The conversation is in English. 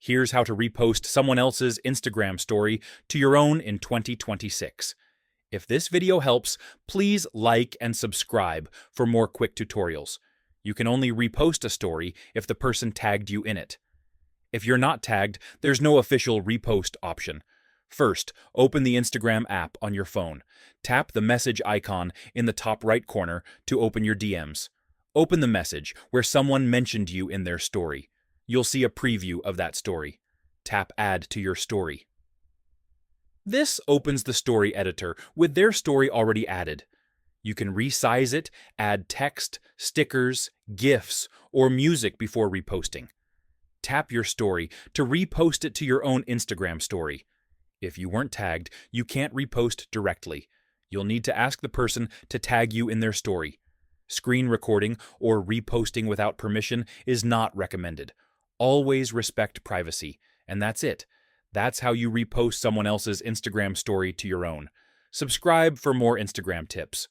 Here's how to repost someone else's Instagram story to your own in 2026. If this video helps, please like and subscribe for more quick tutorials. You can only repost a story if the person tagged you in it. If you're not tagged, there's no official repost option. First, open the Instagram app on your phone. Tap the message icon in the top right corner to open your DMs. Open the message where someone mentioned you in their story. You'll see a preview of that story. Tap Add to your story. This opens the story editor with their story already added. You can resize it, add text, stickers, GIFs, or music before reposting. Tap your story to repost it to your own Instagram story. If you weren't tagged, you can't repost directly. You'll need to ask the person to tag you in their story. Screen recording or reposting without permission is not recommended. Always respect privacy, and that's it. That's how you repost someone else's Instagram story to your own. Subscribe for more Instagram tips.